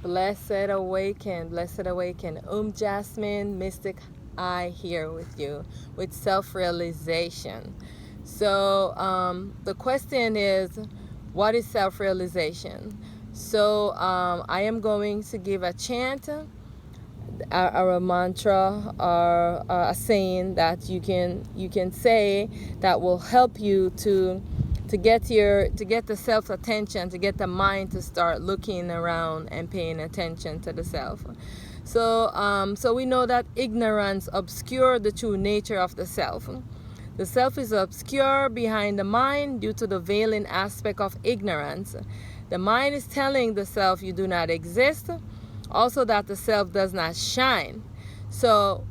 Blessed awaken, blessed awaken. Jasmine, Mystic I here with you with self-realization. So the question is, what is self-realization? So I am going to give a chant, or a mantra, or a saying that you can say that will help you to get the self attention, to get the mind to start looking around and paying attention to the self. So we know that ignorance obscures the true nature of the self. The self is obscure behind the mind due to the veiling aspect of ignorance. The mind is telling the self you do not exist, also that the self does not shine. So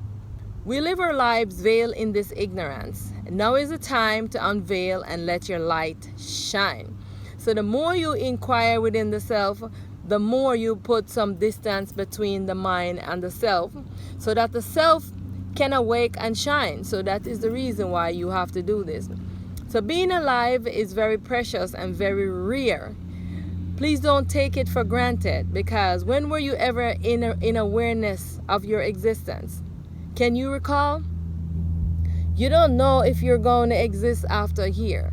we live our lives veiled in this ignorance. Now is the time to unveil and let your light shine. So the more you inquire within the self, the more you put some distance between the mind and the self, so that the self can awake and shine. So that is the reason why you have to do this. So being alive is very precious and very rare. Please don't take it for granted, because when were you ever in awareness of your existence? Can you recall? You don't know if you're going to exist after here.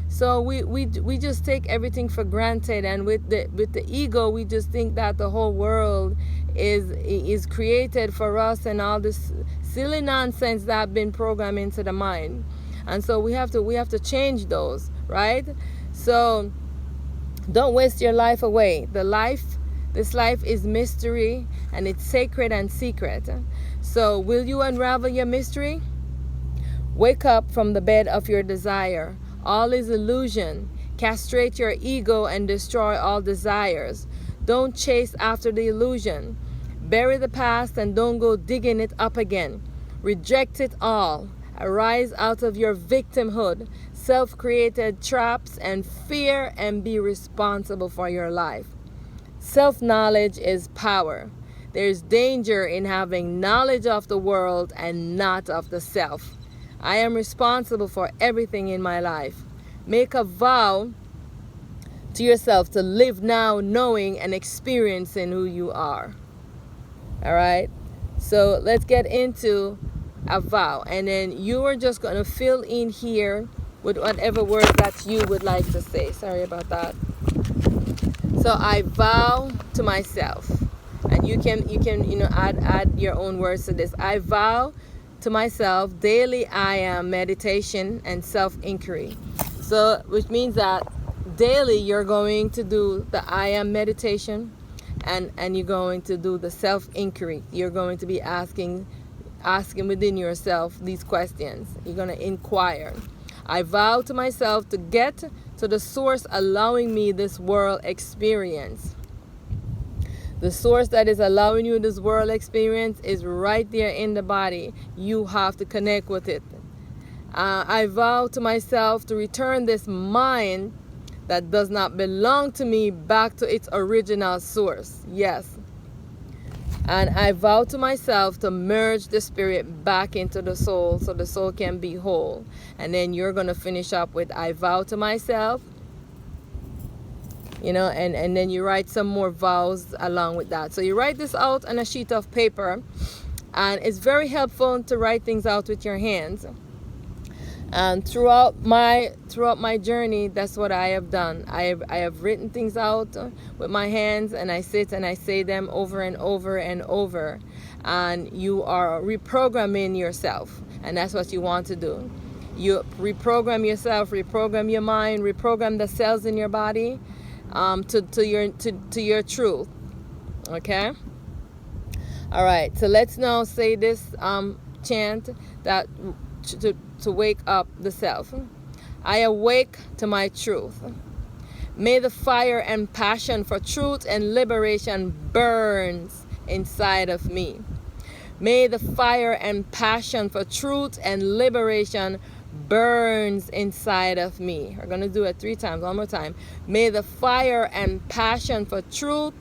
So we just take everything for granted, and with the ego, we just think that the whole world is created for us, and all this silly nonsense that have been programmed into the mind. And so we have to change those, right? So don't waste your life away. This life is mystery, and it's sacred and secret. So will you unravel your mystery? Wake up from the bed of your desire. All is illusion. Castrate your ego and destroy all desires. Don't chase after the illusion. Bury the past and don't go digging it up again. Reject it all. Arise out of your victimhood, self-created traps and fear, and be responsible for your life. Self-knowledge is power. There's danger in having knowledge of the world and not of the self. I am responsible for everything in my life. Make a vow to yourself to live now knowing and experiencing who you are. All right? So let's get into a vow, and then you are just going to fill in here with whatever words that you would like to say. Sorry about that. So I vow to myself, and you can add your own words to this. I vow to myself daily I am meditation and self-inquiry. So which means that daily you're going to do the I am meditation, and you're going to do the self-inquiry. You're going to be asking within yourself these questions. You're going to inquire. I vow to myself to get to the source allowing me this world experience. The source that is allowing you this world experience is right there in the body. You have to connect with it. I vow to myself to return this mind that does not belong to me back to its original source. Yes. And I vow to myself to merge the spirit back into the soul so the soul can be whole. And then you're going to finish up with I vow to myself. And then you write some more vows along with that. So you write this out on a sheet of paper. And it's very helpful to write things out with your hands. And throughout my journey, that's what I have done. I have written things out with my hands, and I sit and I say them over and over and over. And you are reprogramming yourself, and that's what you want to do. You reprogram yourself, reprogram your mind, reprogram the cells in your body to your truth. Okay. All right. So let's now say this chant that. To wake up the self. I awake to my truth. May the fire and passion for truth and liberation burns inside of me. May the fire and passion for truth and liberation burns inside of me. We're going to do it 3 times. One more time. May the fire and passion for truth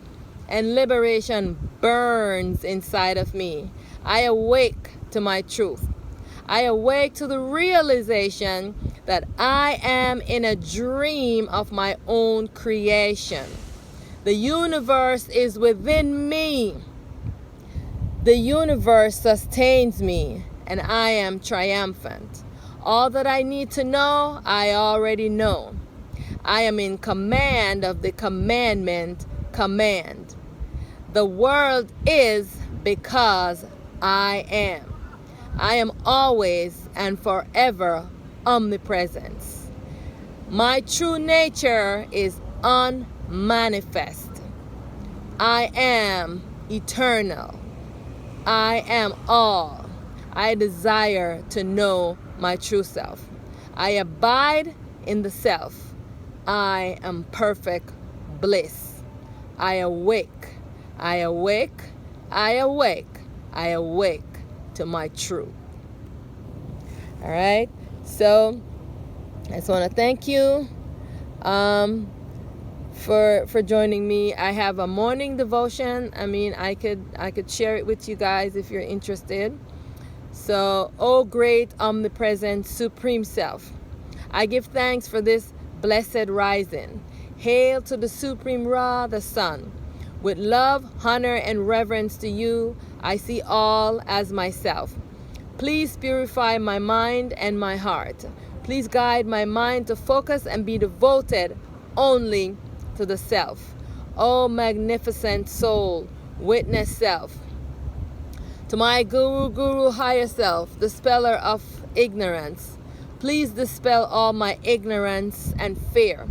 and liberation burns inside of me. I awake to my truth. I awake to the realization that I am in a dream of my own creation. The universe is within me. The universe sustains me, and I am triumphant. All that I need to know, I already know. I am in command of the commandment, command. The world is because I am. I am always and forever omnipresent. My true nature is unmanifest. I am eternal. I am all. I desire to know my true self. I abide in the self. I am perfect bliss. I awake. I awake. I awake. I awake to my truth. All right. So I just want to thank you for joining me. I have a morning devotion. I mean, I could share it with you guys if you're interested. So, oh great omnipresent supreme self, I give thanks for this blessed rising. Hail to the supreme Ra, the sun. With love, honor, and reverence to you, I see all as myself. Please purify my mind and my heart. Please guide my mind to focus and be devoted only to the self. Oh magnificent soul, witness self. To my guru, higher self, the speller of ignorance, please dispel all my ignorance and fear.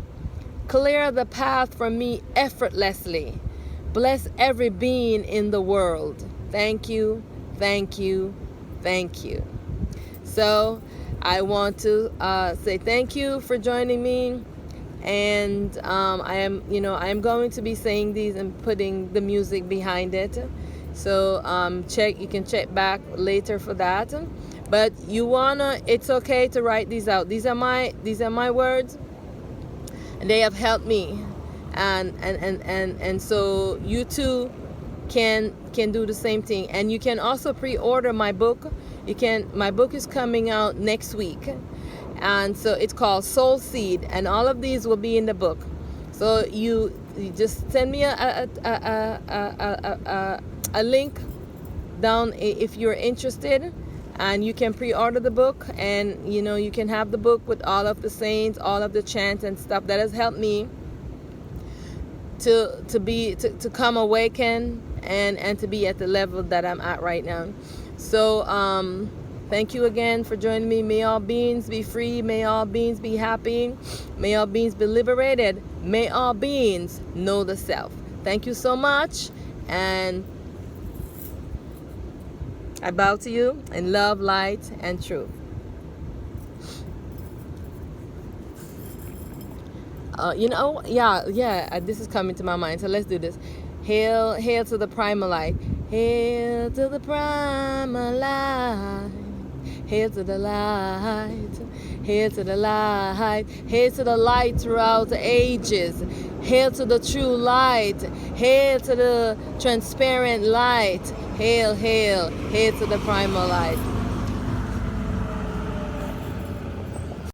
Clear the path for me effortlessly. Bless every being in the world. Thank you, thank you, thank you. So I want to say thank you for joining me. And I am going to be saying these and putting the music behind it. So you can check back later for that. But it's okay to write these out. These are my words, and they have helped me. And so you too can do the same thing. And you can also pre-order my book. My book is coming out next week. And so it's called Soul Seed, and all of these will be in the book. So you just send me a link down if you're interested, and you can pre-order the book, and you can have the book with all of the sayings, all of the chants and stuff that has helped me to come awaken and to be at the level that I'm at right now. So thank you again for joining me. May all beings be free. May all beings be happy. May all beings be liberated. May all beings know the self. Thank you so much. And I bow to you in love, light, and truth. This is coming to my mind. So let's do this. Hail to the primal light. Hail to the primal light. Hail to the light, hail to the light, hail to the light throughout the ages, hail to the true light, hail to the transparent light, hail, hail, hail to the primal light.